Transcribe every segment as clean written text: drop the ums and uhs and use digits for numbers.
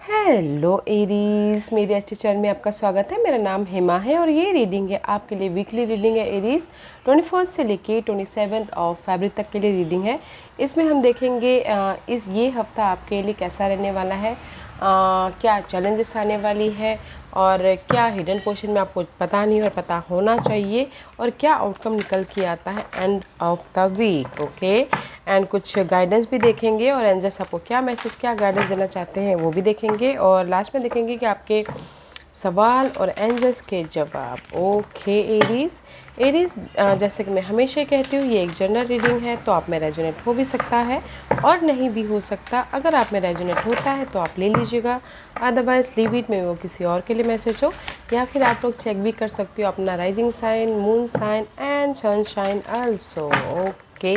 Hello Aries, मेरे अच्छे channel में आपका स्वागत है। मेरा नाम हेमा है और ये रीडिंग है आपके लिए वीकली रीडिंग है। एरीज 21 से लेके 27 ऑफ फरवरी तक के लिए रीडिंग है। इसमें हम देखेंगे इस ये हफ्ता आपके लिए कैसा रहने वाला है, क्या चैलेंजेस आने वाली है और क्या हिडन पोर्शन में आपको पता नहीं और पता होना चाहिए और क्या आउटकम निकल के आता है end of the week. Okay, and कुछ गाइडेंस भी देखेंगे और एंजल्स आपको क्या मैसेज क्या गाइडेंस देना चाहते हैं वो भी देखेंगे और लास्ट में देखेंगे कि आपके सवाल और एंजल्स के जवाब। ओके एरीज, जैसे कि मैं हमेशा कहती हूँ ये एक जनरल रीडिंग है, तो आप में रेजोनेट हो भी सकता है और नहीं भी हो सकता। अगर आप में रेजोनेट होता है तो आप ले लीजिएगा, अदरवाइज लीव इट में वो किसी और के लिए मैसेज हो। या फिर आप लोग चेक भी कर सकते हो अपना rising sign, moon sign and sunshine also. Okay,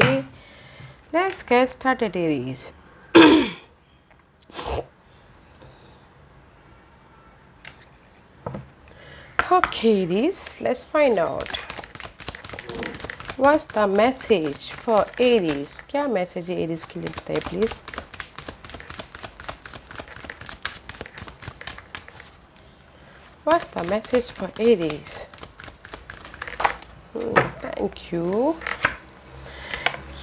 let's get started, Aries. Okay, Aries, let's find out what's the message for Aries. क्या मैसेज है Aries के लिए बताइए please. What's the message for Aries? Thank you.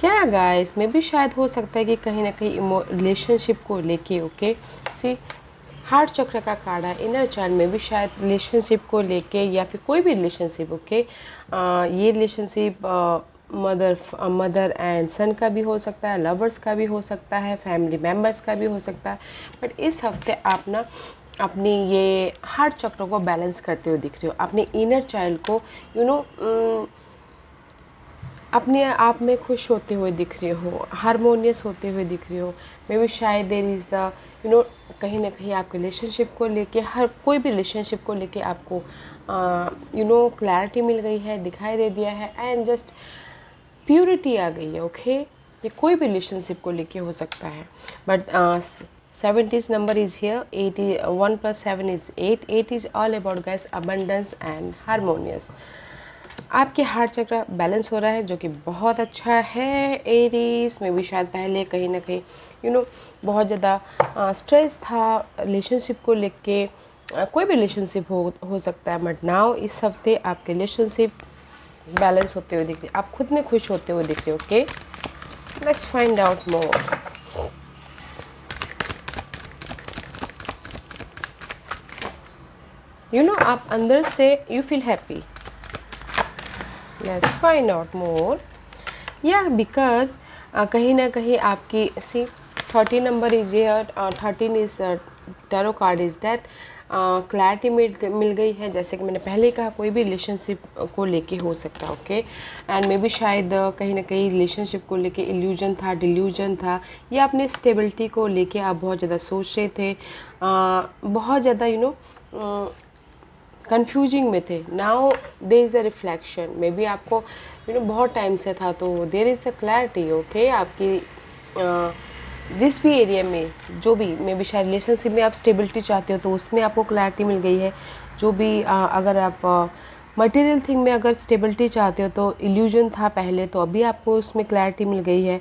या guys, में भी शायद हो सकता है कि कहीं ना कहीं रिलेशनशिप को लेके ओके सी हार्ट चक्र का कार्ड है इनर चाइल्ड में भी शायद रिलेशनशिप को लेके या फिर कोई भी रिलेशनशिप ओके ये रिलेशनशिप मदर एंड सन का भी हो सकता है, लवर्स का भी हो सकता है, फैमिली मेम्बर्स का भी हो सकता है। बट इस हफ्ते आप ना अपनी ये हार्ट चक्र को बैलेंस करते हुए दिख रहे हो, अपने इनर चाइल्ड को अपने आप में खुश होते हुए दिख रहे हो, हारमोनियस होते हुए दिख रहे हो। मे बी शायद देयर इज़ द कहीं ना कहीं आपके रिलेशनशिप को लेके, हर कोई भी रिलेशनशिप को लेके आपको क्लैरिटी मिल गई है, दिखाई दे दिया है एंड जस्ट प्योरिटी आ गई है। ओके, ये कोई भी रिलेशनशिप को लेके हो सकता है but 70s number is here, 1 + 7 is 8। 8 is all about guys abundance and harmonious. आपके हार्ट चक्र बैलेंस हो रहा है जो कि बहुत अच्छा है एरीज में भी। शायद पहले कहीं ना कहीं बहुत ज़्यादा स्ट्रेस था रिलेशनशिप को लेके, कोई भी रिलेशनशिप हो सकता है बट नाउ इस हफ्ते आपके रिलेशनशिप बैलेंस होते हुए दिख रहे, आप खुद में खुश होते हुए दिख रहे हो। Okay, let's find out more. आप अंदर से you feel happy. Let's find out more. Yeah, because कहीं ना कहीं आपकी see 30 number is here, 13 is tarot card is death. Clarity मिल गई है, जैसे कि मैंने पहले कहा कोई भी रिलेशनशिप को लेके हो सकता है। ओके, एंड मे बी शायद कहीं ना कहीं रिलेशनशिप को लेके इल्यूजन था, डिल्यूजन था, या अपनी स्टेबिलिटी को लेके आप बहुत ज़्यादा सोच रहे थे, बहुत ज़्यादा कंफ्यूजिंग में थे। Now there is a reflection, maybe आपको बहुत टाइम से था, तो there is the clarity. Okay, आपकी जिस भी एरिया में जो भी मे बी शायद रिलेशनशिप में आप स्टेबिलिटी चाहते हो तो उसमें आपको क्लैरिटी मिल गई है। जो भी अगर आप मटेरियल थिंग में अगर स्टेबिलिटी चाहते हो तो इल्यूजन था पहले, तो अभी आपको उसमें क्लैरिटी मिल गई है।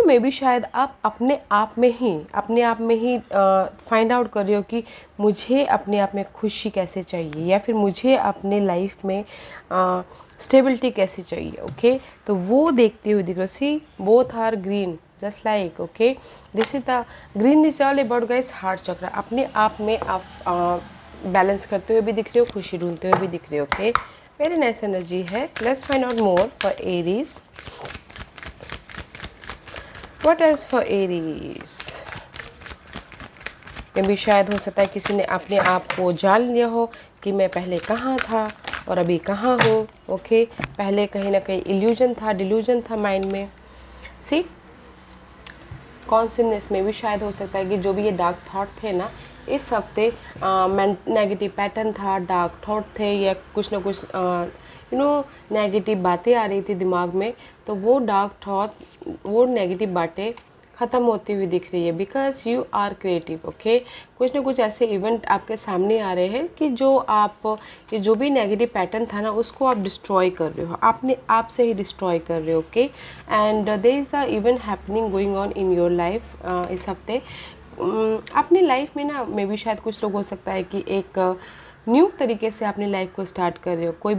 मे बी शायद आप अपने आप में ही फाइंड आउट कर रहे हो कि मुझे अपने आप में खुशी कैसे चाहिए या फिर मुझे अपने लाइफ में स्टेबिलिटी कैसे चाहिए। ओके, तो वो देखते हुए दिख रहे हो। See both are green just like okay, this is the green is all about guys heart chakra. अपने आप में आप बैलेंस करते हुए भी दिख रहे हो, खुशी ढूंढते हुए भी दिख रहे हो। ओके, वेरी नाइस एनर्जी है। Let's find out more for Aries. What else for Aries? मे भी शायद हो सकता है किसी ने अपने आप को जान लिया हो कि मैं पहले कहाँ था और अभी कहाँ हूँ। ओके, पहले कहीं ना कहीं इल्यूजन था, डिल्यूजन था माइंड में। सी कॉन्सियसनेस में भी शायद हो सकता है कि जो भी ये डार्क थॉट थे ना इस हफ्ते, नेगेटिव पैटर्न था, डार्क थॉट थे या कुछ ना कुछ नेगेटिव बातें आ रही थी दिमाग में, तो वो डार्क थॉट, वो नेगेटिव बातें ख़त्म होती हुई दिख रही है because you are creative. Okay, कुछ ना कुछ ऐसे इवेंट आपके सामने आ रहे हैं कि जो आप ये जो भी नेगेटिव पैटर्न था ना उसको आप डिस्ट्रॉय कर रहे हो, आपने आप से ही डिस्ट्रॉय कर रहे हो। Okay, and there is the event happening going on in your life इस हफ्ते। अपनी लाइफ में ना मे भी शायद कुछ लोग हो सकता है कि एक न्यू तरीके से अपनी लाइफ को स्टार्ट कर रहे हो, कोई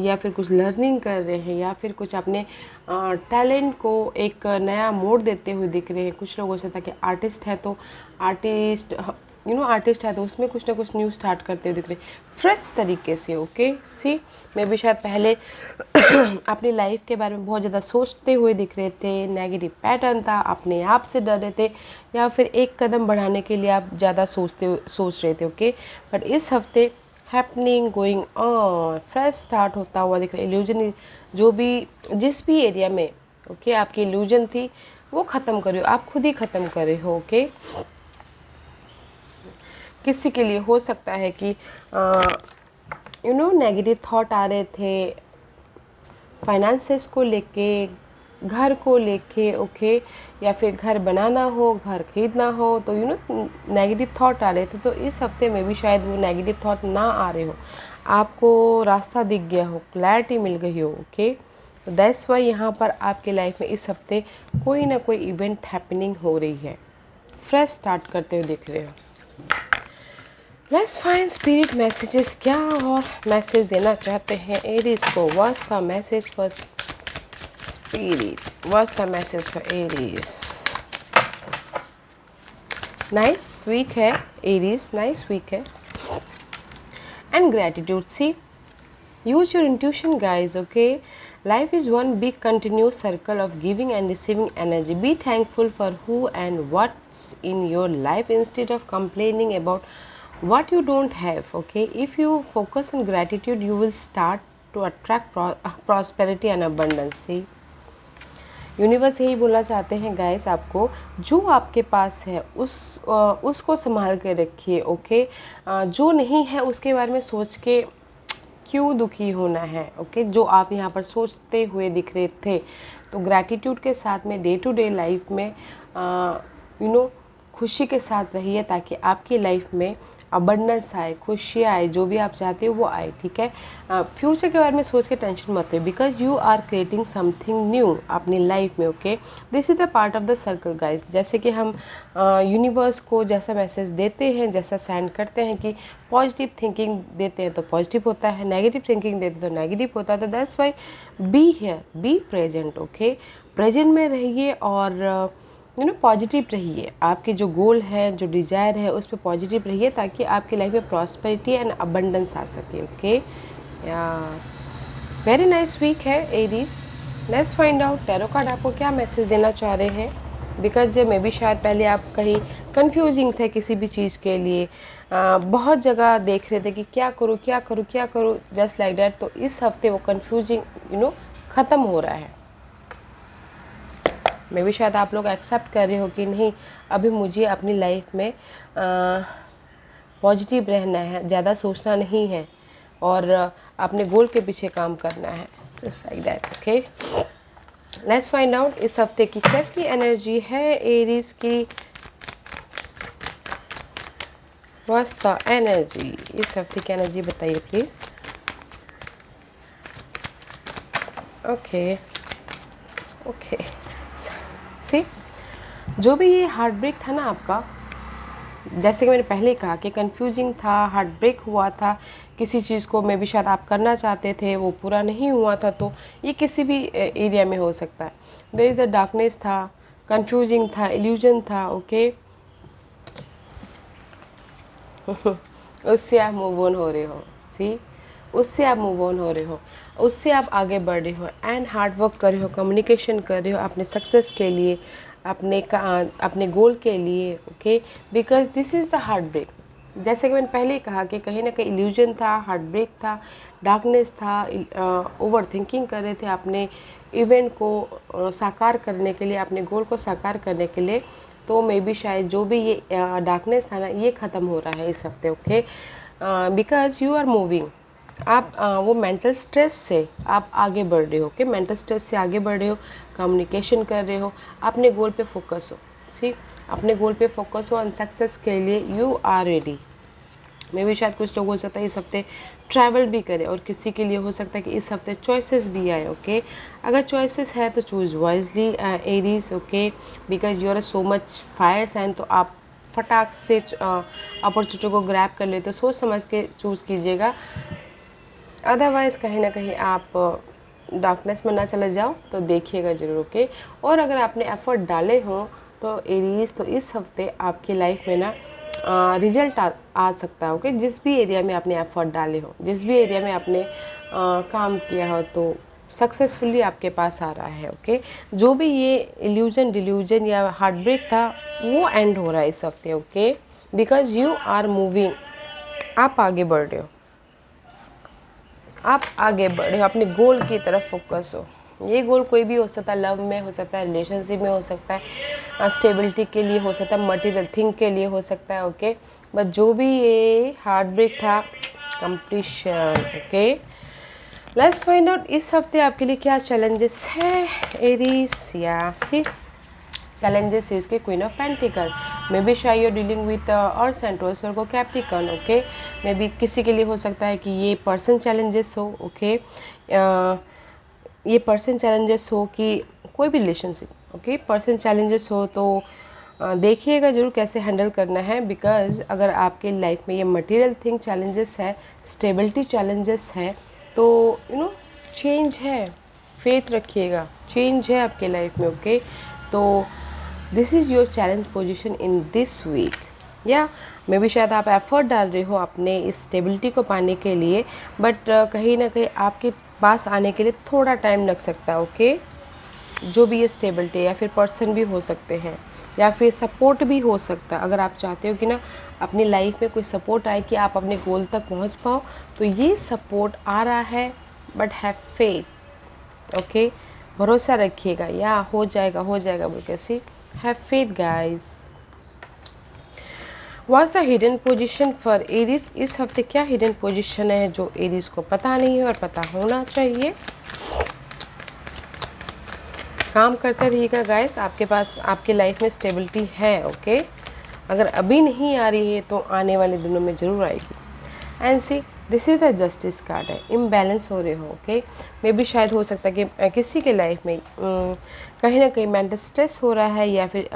या फिर कुछ लर्निंग कर रहे हैं, या फिर कुछ अपने टैलेंट को एक नया मोड़ देते हुए दिख रहे हैं। कुछ लोग हो सकता है कि आर्टिस्ट है तो आर्टिस्ट है तो उसमें कुछ ना कुछ न्यू स्टार्ट करते हुए दिख रहे हैं फ्रेश तरीके से। ओके सी, मैं भी शायद पहले अपनी लाइफ के बारे में बहुत ज़्यादा सोचते हुए दिख रहे थे, नेगेटिव पैटर्न था, अपने आप से डर रहे थे, या फिर एक कदम बढ़ाने के लिए आप ज़्यादा सोच रहे थे। ओके, बट इस हफ्ते happening going on, fresh start होता हुआ दिख रहा है। इल्यूजन जो भी जिस भी एरिया में ओके आपकी इल्यूजन थी वो ख़त्म कर रहे हो, आप खुद ही ख़त्म कर रहे हो। ओके, किसी के लिए हो सकता है कि नेगेटिव थॉट आ रहे थे फाइनेंसेस को लेके, घर को लेके। ओके, या फिर घर बनाना हो, घर खरीदना हो, तो नेगेटिव थॉट आ रहे थे। तो इस हफ्ते में भी शायद वो नेगेटिव थॉट ना आ रहे हो, आपको रास्ता दिख गया हो, क्लैरिटी मिल गई हो। ओके, तो दैट्स वाई यहाँ पर आपके लाइफ में इस हफ्ते कोई ना कोई इवेंट हैपनिंग हो रही है, फ्रेश स्टार्ट करते हुए दिख रहे हो। लेट्स फाइंड स्पिरिट मैसेजेस, क्या और मैसेज देना चाहते हैं एरीज को। What's the message for spirit, what's the message for Aries. Nice week है एरीज, नाइस वीक है। And gratitude, see use your intuition guys. Okay, life is one big continuous circle of giving and receiving energy. Be thankful for who and what's in your life instead of complaining about what you don't have. Okay, if you focus on gratitude you will start to attract prosperity and abundance. See, universe यही बोलना चाहते हैं guys आपको, जो आपके पास है उसको संभाल के रखिए। ओके, जो नहीं है उसके बारे में सोच के क्यों दुखी होना है। ओके, जो आप यहाँ पर सोचते हुए दिख रहे थे, तो ग्रैटिट्यूड के साथ में डे टू डे लाइफ में खुशी के साथ रहिए, ताकि आपकी लाइफ में अबंडेंस आए, खुशी आए, जो भी आप चाहते हो वो आए। ठीक है, फ्यूचर के बारे में सोच के टेंशन मत लो, because you are creating something new अपनी लाइफ में। Okay, this is the part of the circle guys. जैसे कि हम यूनिवर्स को जैसा मैसेज देते हैं, जैसा सेंड करते हैं कि पॉजिटिव थिंकिंग देते हैं तो पॉजिटिव होता है, नेगेटिव थिंकिंग देते हैं तो नेगेटिव होता है। तो that's why be here, be present. Okay, present में रहिए और पॉजिटिव रहिए। आपके जो गोल है, जो डिज़ायर है, उस पर पॉजिटिव रहिए, ताकि आपकी लाइफ में प्रॉस्पेरिटी एंड अबंडेंस आ सके। ओके, या वेरी नाइस वीक है Aries. Let's find out tarot card आपको क्या मैसेज देना चाह रहे हैं, बिकॉज मे बी शायद पहले आप कहीं कंफ्यूजिंग थे किसी भी चीज़ के लिए, बहुत जगह देख रहे थे कि क्या करूँ क्या करूँ क्या करूँ, जस्ट लाइक दैट। तो इस हफ्ते वो कंफ्यूजिंग ख़त्म हो रहा है। मे भी शायद आप लोग एक्सेप्ट कर रहे हो कि नहीं, अभी मुझे अपनी लाइफ में पॉजिटिव रहना है, ज़्यादा सोचना नहीं है और अपने गोल के पीछे काम करना है, just like that. Okay, let's find out इस हफ्ते की कैसी एनर्जी है एरीज की। व्हाट्स द एनर्जी, इस हफ्ते की एनर्जी बताइए प्लीज़। ओके ओके, सी जो भी ये हार्ट ब्रेक था ना आपका, जैसे कि मैंने पहले कहा कि कंफ्यूजिंग था, हार्ट ब्रेक हुआ था, किसी चीज़ को मे भी शायद आप करना चाहते थे, वो पूरा नहीं हुआ था, तो ये किसी भी एरिया में हो सकता है। देयर इज़ द डार्कनेस था, कंफ्यूजिंग था, इल्यूजन था। ओके, उससे आप मूव ऑन हो रहे हो। सी, उससे आप मूव ऑन हो रहे हो, उससे आप आगे बढ़ रहे हो एंड हार्ड वर्क कर रहे हो, कम्युनिकेशन कर रहे हो अपने सक्सेस के लिए, अपने गोल के लिए। Okay, because this is the heart break. जैसे कि मैंने पहले ही कहा कि कहीं ना कहीं इल्यूजन था, हार्ट ब्रेक था, डार्कनेस था, ओवर थिंकिंग कर रहे थे अपने इवेंट को साकार करने के लिए, अपने गोल को साकार करने के लिए। तो मे बी शायद जो भी ये डार्कनेस था ना, ये ख़त्म हो रहा है इस हफ्ते। Okay, because you are moving, आप वो मेंटल स्ट्रेस से आप आगे बढ़ रहे हो। कि मेंटल स्ट्रेस से आगे बढ़ रहे हो, कम्युनिकेशन कर रहे हो, अपने गोल पे फोकस हो। सी, अपने गोल पे फोकस हो, ऑन सक्सेस के लिए यू आर रेडी। मे भी शायद कुछ लोग हो सकता है इस हफ्ते ट्रैवल भी करें, और किसी के लिए हो सकता है कि इस हफ्ते चॉइसेस भी आए। ओके, अगर चॉइसेस है तो choose wisely Aries. Okay, because you are so much fire sign, तो आप फटाक से अपॉर्चुनिटी को ग्रैब कर लेते हो, सोच समझ के चूज़ कीजिएगा। अदरवाइज़ कहीं ना कहीं आप डार्कनेस में ना चले जाओ, तो देखिएगा ज़रूर, ओके। और अगर आपने एफ़र्ट डाले हों तो एरीज, तो इस हफ्ते आपकी लाइफ में ना रिजल्ट आ सकता है, ओके। जिस भी एरिया में आपने एफ़र्ट डाले हो, जिस भी एरिया में आपने काम किया हो, तो सक्सेसफुली आपके पास आ रहा है, ओके। जो भी ये इल्यूजन डिल्यूजन या हार्ट ब्रेक था, वो एंड हो रहा है इस हफ्ते, okay. Because you are moving, आप आगे बढ़ रहे हो, आप आगे बढ़े हो, अपने गोल की तरफ फोकस हो। ये गोल कोई भी हो सकता है, लव में हो सकता है, रिलेशनशिप में हो सकता है, स्टेबिलिटी के लिए हो सकता है, मटेरियल थिंग के लिए हो सकता है, ओके। बट जो भी ये हार्ट ब्रेक था, completion, okay. Let's find out इस हफ्ते आपके लिए क्या चैलेंजेस है एरीज। या सी challenges is के queen of pentacles, maybe शायद यू डीलिंग विथ और सेंटोस Virgo Capricorn, okay. Maybe किसी के लिए हो सकता है कि ये पर्सन चैलेंजेस हो, ओके। ये पर्सन चैलेंजेस हो कि कोई भी रिलेशनशिप, ओके, पर्सन चैलेंजेस हो, तो देखिएगा ज़रूर कैसे हैंडल करना है। बिकॉज अगर आपके लाइफ में ये मटेरियल थिंग चैलेंजेस है, स्टेबिलिटी चैलेंजेस है, तो चेंज है, फेथ रखिएगा, चेंज है आपके लाइफ में, ओके। तो this is your challenge position in this week. या मे बी शायद आप एफर्ट डाल रहे हो अपने इस स्टेबिलिटी को पाने के लिए, बट कहीं ना कहीं आपके पास आने के लिए थोड़ा टाइम लग सकता है, ओके। जो भी ये स्टेबिलिटी, या फिर पर्सन भी हो सकते हैं, या फिर सपोर्ट भी हो सकता है। अगर आप चाहते हो कि ना अपनी लाइफ में कोई सपोर्ट आए कि आप अपने गोल तक पहुंच पाओ, तो ये सपोर्ट आ रहा है, बट हैव फेथ, ओके। भरोसा रखिएगा, या हो जाएगा बोल के, see have faith guys. What's the hidden position for Aries, इस हफ्ते क्या हिडन पोजीशन है जो एरीज को पता नहीं है और पता होना चाहिए। काम करते रहिएगा गाइस, आपके पास आपकी लाइफ में स्टेबिलिटी है, ओके। अगर अभी नहीं आ रही है तो आने वाले दिनों में ज़रूर आएगी। And see this is the justice card है, इम्बैलेंस हो रहे हो, ओके। मे बी शायद हो सकता है कि किसी के लाइफ में कहीं ना कहीं मेंटल स्ट्रेस हो रहा है, या फिर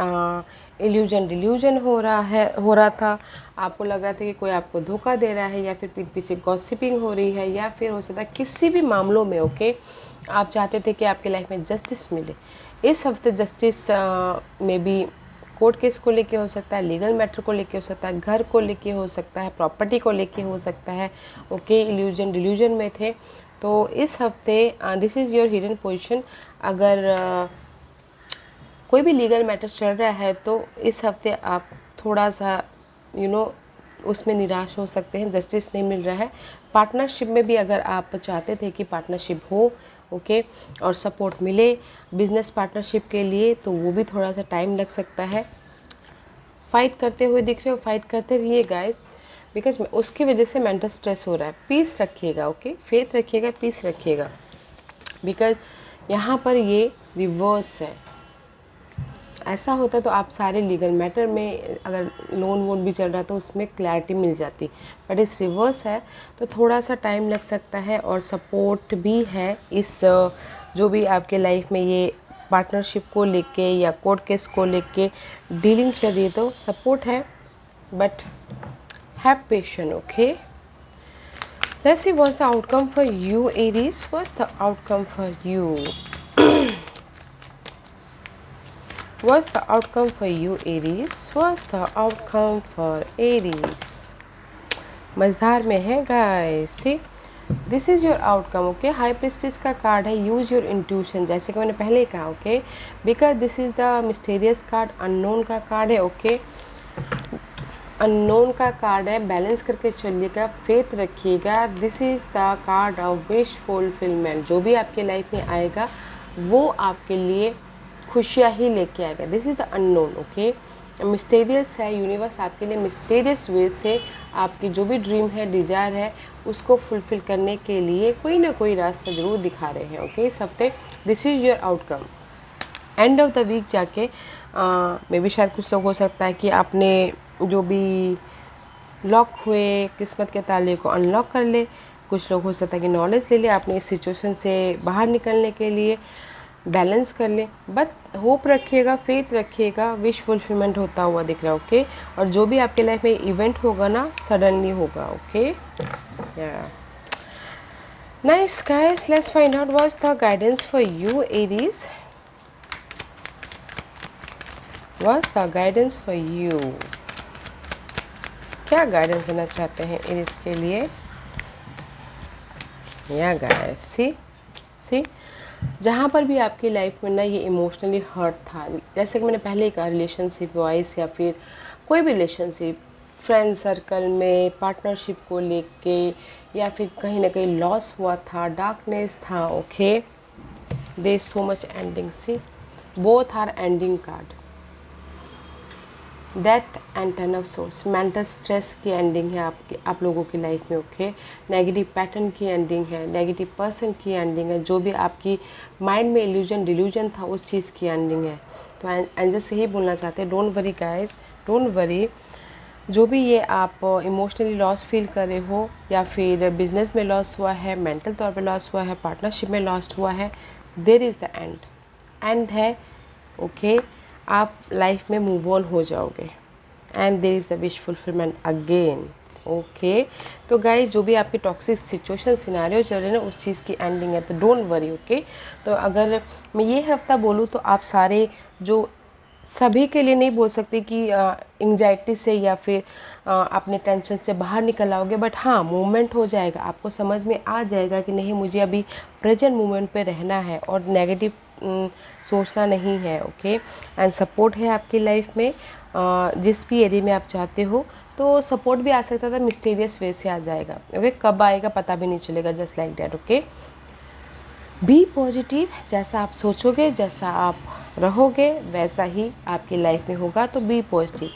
इल्यूजन डिल्यूजन हो रहा था। आपको लग रहा था कि कोई आपको धोखा दे रहा है, या फिर पीठ पीछे गॉसिपिंग हो रही है, या फिर हो सकता है किसी भी मामलों में, ओके, आप चाहते थे कि आपके लाइफ में जस्टिस मिले। इस हफ्ते जस्टिस में भी कोर्ट केस को लेके हो सकता है, लीगल मैटर को लेके हो सकता है, घर को लेके हो सकता है, प्रॉपर्टी को लेके हो सकता है, ओके। इल्यूजन डिल्यूजन में थे, तो इस हफ्ते this is your hidden position. अगर कोई भी लीगल मैटर चल रहा है, तो इस हफ्ते आप थोड़ा सा उसमें निराश हो सकते हैं, जस्टिस नहीं मिल रहा है। पार्टनरशिप में भी अगर आप चाहते थे कि पार्टनरशिप हो, ओके, और सपोर्ट मिले बिजनेस पार्टनरशिप के लिए, तो वो भी थोड़ा सा टाइम लग सकता है। फाइट करते हुए दिख रहे हो, फाइट करते रहिए गाइस, बिकॉज उसकी वजह से मेंटल स्ट्रेस हो रहा है। पीस रखिएगा, ओके, फेथ रखिएगा, पीस रखिएगा, बिकॉज यहाँ पर ये रिवर्स है। ऐसा होता तो आप सारे लीगल मैटर में, अगर लोन वोन भी चल रहा तो उसमें क्लैरिटी मिल जाती, बट इस रिवर्स है, तो थोड़ा सा टाइम लग सकता है। और सपोर्ट भी है इस जो भी आपके लाइफ में ये पार्टनरशिप को लेके या कोर्ट केस को लेके डीलिंग चल रही है, तो सपोर्ट है, but have patience, okay. Let's see what's the outcome for you Aries. What's the outcome for you, what's the outcome for you Aries? What's the outcome for Aries? मझधार में है guys, see this is your outcome, okay. High priestess का card है, use your intuition, जैसे कि मैंने पहले कहा, okay. Because this is the mysterious card, unknown का कार्ड है, ओके। अननोन का कार्ड है, बैलेंस करके चलिएगा, फेथ रखिएगा। This is the card of wish fulfilment. जो भी आपके लाइफ में आएगा वो आपके लिए खुशियाँ ही लेके आएगा। This is the unknown, okay. Mysterious है, यूनिवर्स आपके लिए मिस्टीरियस वे से आपकी जो भी ड्रीम है, डिज़ायर है, उसको फुलफ़िल करने के लिए कोई ना कोई रास्ता ज़रूर दिखा रहे हैं, ओके। इस हफ्ते this is your outcome. End of the week जाके मे बी शायद कुछ लोग हो सकता है कि आपने जो भी लॉक हुए किस्मत के ताले को अनलॉक कर ले। कुछ लोग हो सकता है कि नॉलेज ले ले आपने इस सिचुएशन से बाहर निकलने के लिए। बैलेंस कर लें, बट होप रखिएगा, फेथ रखिएगा, विश फुलफिलमेंट होता हुआ दिख रहा है। ओके, और जो भी आपके लाइफ में इवेंट होगा ना, सडनली होगा। ओके, या nice guys, let's find out what's the guidance for you Aries. What's the guidance for you, क्या गाइडेंस देना चाहते हैं एरीज के लिए। या गाइस, सी जहाँ पर भी आपकी लाइफ में ना ये इमोशनली हर्ट था, जैसे कि मैंने पहले ही कहा, रिलेशनशिप वाइज या फिर कोई भी रिलेशनशिप, फ्रेंड सर्कल में, पार्टनरशिप को लेके, या फिर कहीं ना कहीं लॉस हुआ था, डार्कनेस था। Okay, they so much ending, see both are ending card, death and ten of swords, mental stress की एंडिंग है आपकी, आप लोगों की लाइफ में। ओके, नेगेटिव पैटर्न की एंडिंग है, नेगेटिव पर्सन की एंडिंग है, जो भी आपकी माइंड में इल्यूजन डिल्यूजन था उस चीज़ की एंडिंग है। तो एंजल से ही बोलना चाहते हैं, don't worry guys, don't worry. जो भी ये आप इमोशनली लॉस फील कर रहे हो, या फिर बिजनेस में लॉस हुआ है, मेंटल तौर पे लॉस हुआ है, पार्टनरशिप में लॉस हुआ है, देयर इज़ द एंड है। ओके, आप लाइफ में मूव ऑन हो जाओगे, and there is the wish fulfilment again. Okay, तो गाइस, जो भी आपकी टॉक्सिक सिचुएशन सिनारियो चल रहे हैं ना, उस चीज़ की एंडिंग है, तो डोंट वरी। ओके, तो अगर मैं ये हफ्ता बोलूँ तो आप सारे, जो सभी के लिए नहीं बोल सकती कि एंग्जाइटी से या फिर अपने टेंशन से बाहर निकल आओगे, बट हाँ, मूवमेंट हो जाएगा, आपको समझ में आ जाएगा कि नहीं, मुझे अभी प्रेजेंट मोमेंट पे रहना है और नेगेटिव सोचना नहीं है। ओके, एंड सपोर्ट है आपकी लाइफ में, जिस भी एरिया में आप चाहते हो, तो सपोर्ट भी आ सकता था, मिस्टीरियस वे से आ जाएगा। ओके, कब आएगा पता भी नहीं चलेगा, just like that. Okay, be positive, जैसा आप सोचोगे, जैसा आप रहोगे, वैसा ही आपकी लाइफ में होगा। तो बी पॉजिटिव,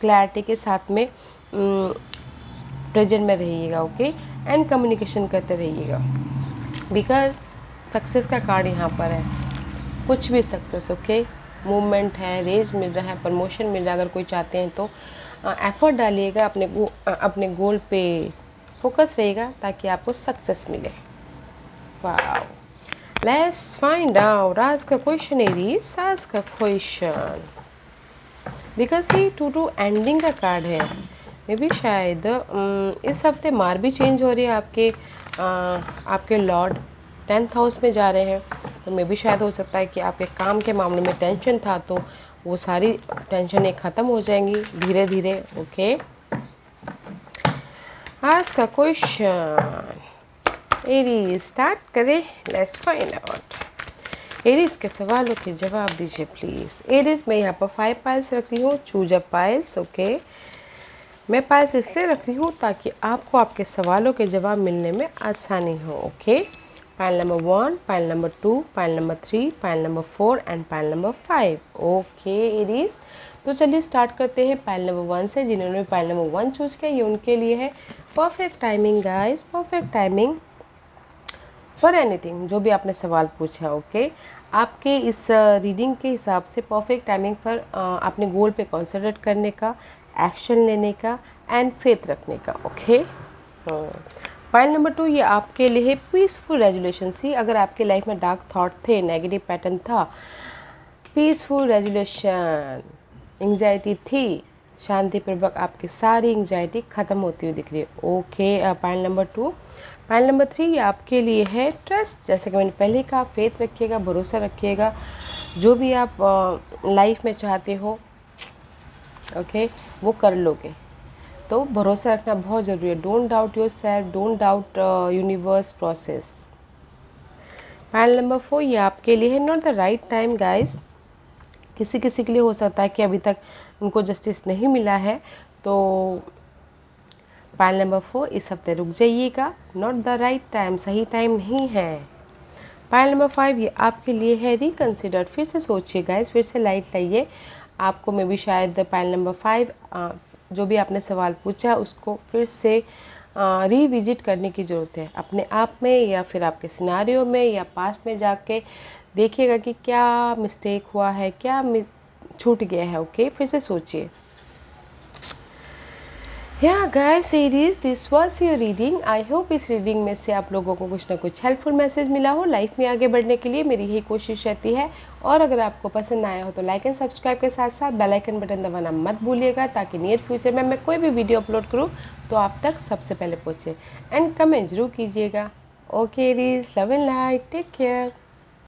क्लैरिटी के साथ में प्रेजेंट में रहिएगा। ओके, एंड कम्युनिकेशन करते रहिएगा, बिकॉज सक्सेस का कार्ड यहाँ पर है, कुछ भी सक्सेस। ओके, मूवमेंट है, रेज मिल रहा है, प्रमोशन मिल रहा है, अगर कोई चाहते हैं तो एफर्ट डालिएगा, अपने गोल पे फोकस रहेगा, ताकि आपको सक्सेस मिले। वाओ, लेट्स फाइंड आउट, आज का क्वेश्चन एरीज, आज का क्वेश्चन, बिकॉज ये टू एंडिंग का कार्ड है, मे बी शायद इस हफ्ते मार भी चेंज हो रही है, आपके लॉर्ड 10th हाउस में जा रहे हैं, तो मे बी शायद हो सकता है कि आपके काम के मामले में टेंशन था, तो वो सारी टेंशनें ख़त्म हो जाएंगी धीरे धीरे। ओके, आज का क्वेश्चन एरीज, स्टार्ट करें, लेट्स फाइंड आउट। एरीज के सवालों के जवाब दीजिए प्लीज़। एरीज, मैं यहाँ पर 5 पाइल्स रख रही हूँ, चूज अ पाइल्स। ओके, मैं पाइल्स इसलिए रख रही हूँ ताकि आपको आपके सवालों के जवाब मिलने में आसानी हो। Okay, pile number 1, pile number 2, pile number 3, pile number 4 and pile number 5। Okay Aries, तो चलिए स्टार्ट करते हैं पाइल नंबर 1 से। जिन्होंने पाइल नंबर 1 चूज़ किया, ये उनके लिए है perfect timing guys, perfect timing for anything, जो भी आपने सवाल पूछा। ओके, आपके इस रीडिंग के हिसाब से परफेक्ट टाइमिंग फॉर अपने गोल पे कॉन्सेंट्रेट करने का, एक्शन लेने का, एंड फेथ रखने का। ओके, पॉइंट नंबर 2, ये आपके लिए है पीसफुल रेजुलेशन। सी, अगर आपके लाइफ में डार्क थॉट थे, नेगेटिव पैटर्न था, पीसफुल रेजुलेशन, एंग्जाइटी थी, शांतिपूर्वक आपकी सारी एंग्जाइटी ख़त्म होती हुई दिख रही है। Okay, point number 2, point number 3, ये आपके लिए है ट्रस्ट। जैसे कि मैंने पहले कहा, फेथ रखिएगा, भरोसा रखिएगा, जो भी आप लाइफ में चाहते हो, ओके, वो कर लोगे। तो भरोसा रखना बहुत ज़रूरी है। Don't doubt your self, don't doubt universe process. Point number 4, ये आपके लिए है not the right time guys. किसी किसी के लिए हो सकता है कि अभी तक उनको जस्टिस नहीं मिला है, तो पॉइंट नंबर 4, इस हफ्ते रुक जाइएगा, नॉट द राइट टाइम, सही टाइम नहीं है। पॉइंट नंबर 5, ये आपके लिए है रिकन्सिडर, फिर से सोचिए गाइस, फिर से लाइट लाइए। आपको मे बी शायद पॉइंट नंबर 5, जो भी आपने सवाल पूछा उसको फिर से रिविजिट करने की ज़रूरत है, अपने आप में या फिर आपके सिनारियो में या पास्ट में जाके देखिएगा कि क्या मिस्टेक हुआ है, क्या छूट गया है। ओके, फिर से सोचिए। या guys Aries, this was your reading. I hope इस रीडिंग में से आप लोगों को कुछ ना कुछ हेल्पफुल मैसेज मिला हो। लाइफ में आगे बढ़ने के लिए मेरी यही कोशिश रहती है। और अगर आपको पसंद आया हो तो लाइक एंड सब्सक्राइब के साथ साथ बेल आइकन बटन दबाना मत भूलिएगा, ताकि नियर फ्यूचर में मैं कोई भी वीडियो अपलोड करूँ तो आप तक सबसे पहले पहुँचे। एंड कमेंट जरूर कीजिएगा। Okay Aries, love and light, take care.